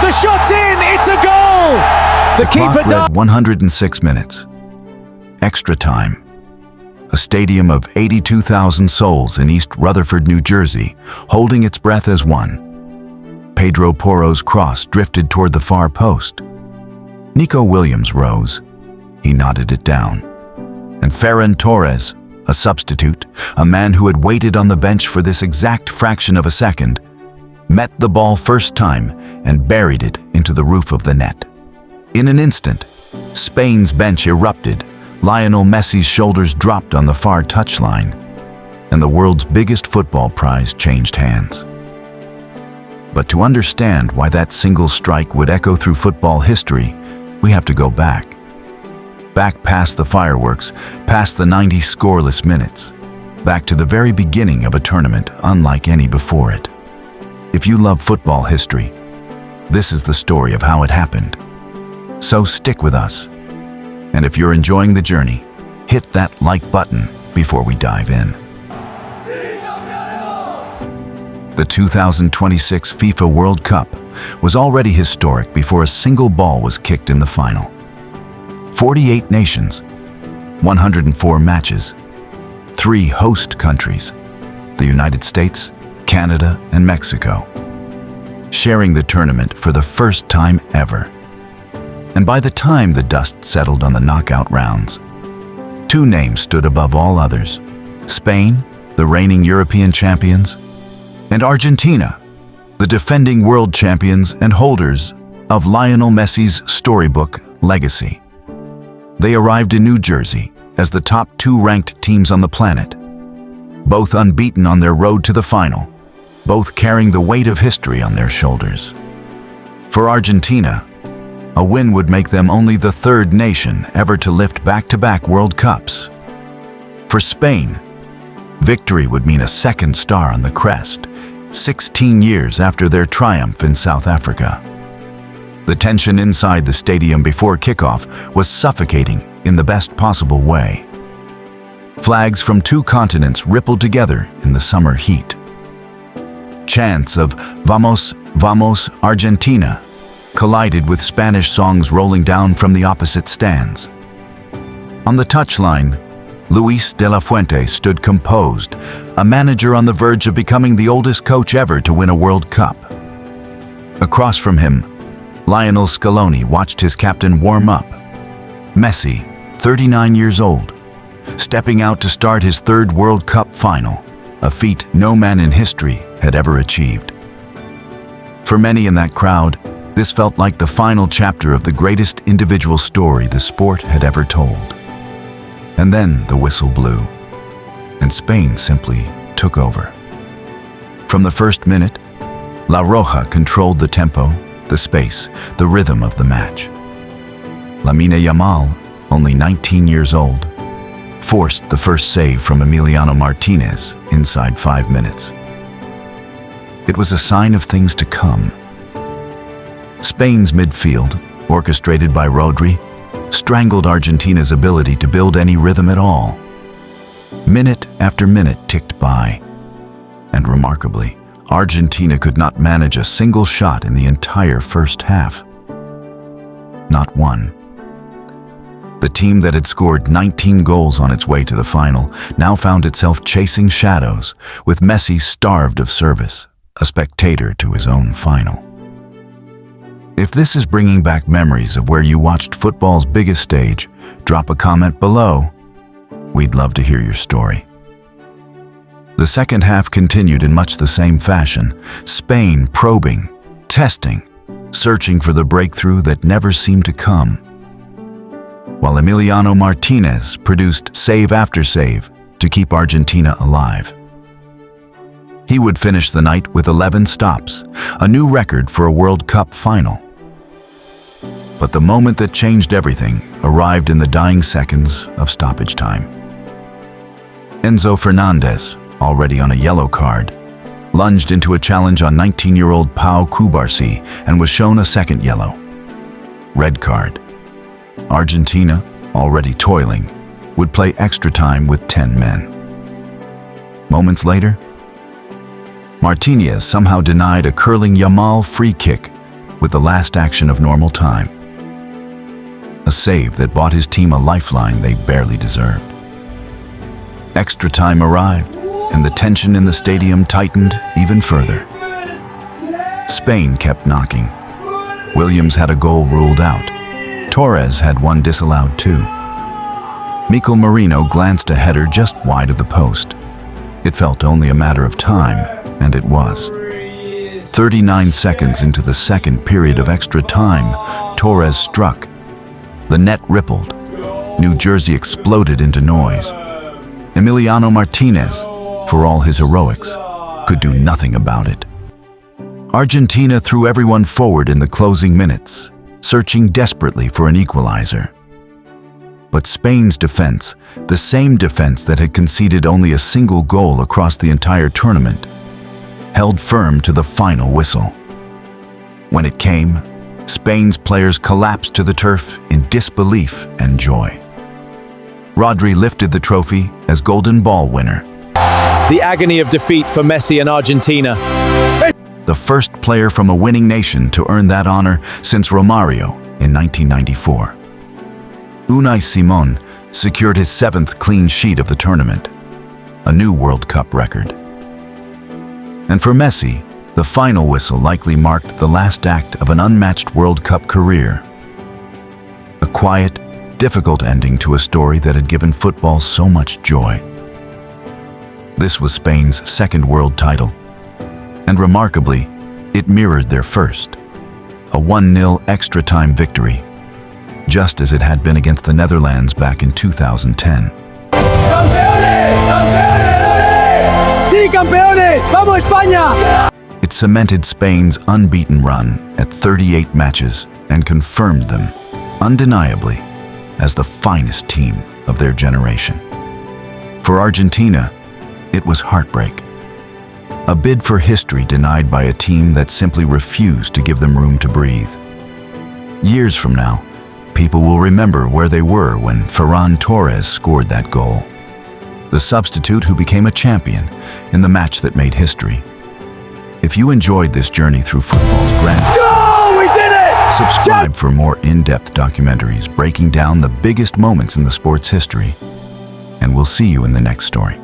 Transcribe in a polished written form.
the shot's in, it's a goal! The keeper Clock read 106 minutes. Extra time. A stadium of 82,000 souls in East Rutherford, New Jersey, holding its breath as one. Pedro Porro's cross drifted toward the far post. Nico Williams rose. He nodded it down. And Ferran Torres, a substitute, a man who had waited on the bench for this exact fraction of a second, met the ball first time and buried it into the roof of the net. In an instant, Spain's bench erupted. Lionel Messi's shoulders dropped on the far touchline, and the world's biggest football prize changed hands. But to understand why that single strike would echo through football history, we have to go back. Back past the fireworks, past the 90 scoreless minutes, back to the very beginning of a tournament unlike any before it. If you love football history, this is the story of how it happened. So stick with us. And if you're enjoying the journey, hit that like button before we dive in. The 2026 FIFA World Cup was already historic before a single ball was kicked in the final. 48 nations, 104 matches, 3 host countries, the United States, Canada, and Mexico, sharing the tournament for the first time ever. And by the time the dust settled on the knockout rounds, 2 names stood above all others: Spain, the reigning European champions, and Argentina, the defending world champions and holders of Lionel Messi's storybook legacy. They arrived in New Jersey as the top 2 ranked teams on the planet, both unbeaten on their road to the final, both carrying the weight of history on their shoulders. For Argentina, a win would make them only the 3rd nation ever to lift back-to-back World Cups. For Spain, victory would mean a 2nd star on the crest, 16 years after their triumph in South Africa. The tension inside the stadium before kickoff was suffocating in the best possible way. Flags from 2 continents rippled together in the summer heat. Chants of "Vamos, vamos, Argentina" collided with Spanish songs rolling down from the opposite stands. On the touchline, Luis de la Fuente stood composed, a manager on the verge of becoming the oldest coach ever to win a World Cup. Across from him, Lionel Scaloni watched his captain warm up. Messi, 39 years old, stepping out to start his 3rd World Cup final, a feat no man in history had ever achieved. For many in that crowd, this felt like the final chapter of the greatest individual story the sport had ever told. And then the whistle blew, and Spain simply took over. From the first minute, La Roja controlled the tempo, the space, the rhythm of the match. Lamine Yamal, only 19 years old, forced the first save from Emiliano Martinez inside 5 minutes. It was a sign of things to come. Spain's midfield, orchestrated by Rodri, strangled Argentina's ability to build any rhythm at all. Minute after minute ticked by, and remarkably, Argentina could not manage a single shot in the entire first half. Not one. The team that had scored 19 goals on its way to the final now found itself chasing shadows, with Messi starved of service, a spectator to his own final. If this is bringing back memories of where you watched football's biggest stage, drop a comment below. We'd love to hear your story. The second half continued in much the same fashion, Spain probing, testing, searching for the breakthrough that never seemed to come, while Emiliano Martinez produced save after save to keep Argentina alive. He would finish the night with 11 stops, a new record for a World Cup final. But the moment that changed everything arrived in the dying seconds of stoppage time. Enzo Fernandez, already on a yellow card, lunged into a challenge on 19-year-old Pau Cubarsí and was shown a second yellow. Red card. Argentina, already toiling, would play extra time with 10 men. Moments later, Martinez somehow denied a curling Yamal free kick with the last action of normal time. A save that bought his team a lifeline they barely deserved. Extra time arrived, and the tension in the stadium tightened even further. Spain kept knocking. Williams had a goal ruled out. Torres had one disallowed too. Mikel Merino glanced a header just wide of the post. It felt only a matter of time, and it was. 39 seconds into the second period of extra time, Torres struck. The net rippled. New Jersey exploded into noise. Emiliano Martinez, for all his heroics, could do nothing about it. Argentina threw everyone forward in the closing minutes, searching desperately for an equalizer. But Spain's defense, the same defense that had conceded only a single goal across the entire tournament, held firm to the final whistle. When it came, Spain's players collapsed to the turf in disbelief and joy. Rodri lifted the trophy as Golden Ball winner. The agony of defeat for Messi and Argentina. The first player from a winning nation to earn that honor since Romario in 1994. Unai Simon secured his 7th clean sheet of the tournament, a new World Cup record. And for Messi, the final whistle likely marked the last act of an unmatched World Cup career. A quiet, difficult ending to a story that had given football so much joy. This was Spain's 2nd world title, and remarkably, it mirrored their first, a 1-0 extra-time victory, just as it had been against the Netherlands back in 2010. ¡Sí, campeones! ¡Vamos, España! It cemented Spain's unbeaten run at 38 matches and confirmed them, undeniably, as the finest team of their generation. For Argentina, it was heartbreak. A bid for history denied by a team that simply refused to give them room to breathe. Years from now, people will remember where they were when Ferran Torres scored that goal. The substitute who became a champion in the match that made history. If you enjoyed this journey through football's grandest, We did it! subscribe for more in-depth documentaries breaking down the biggest moments in the sport's history. And we'll see you in the next story.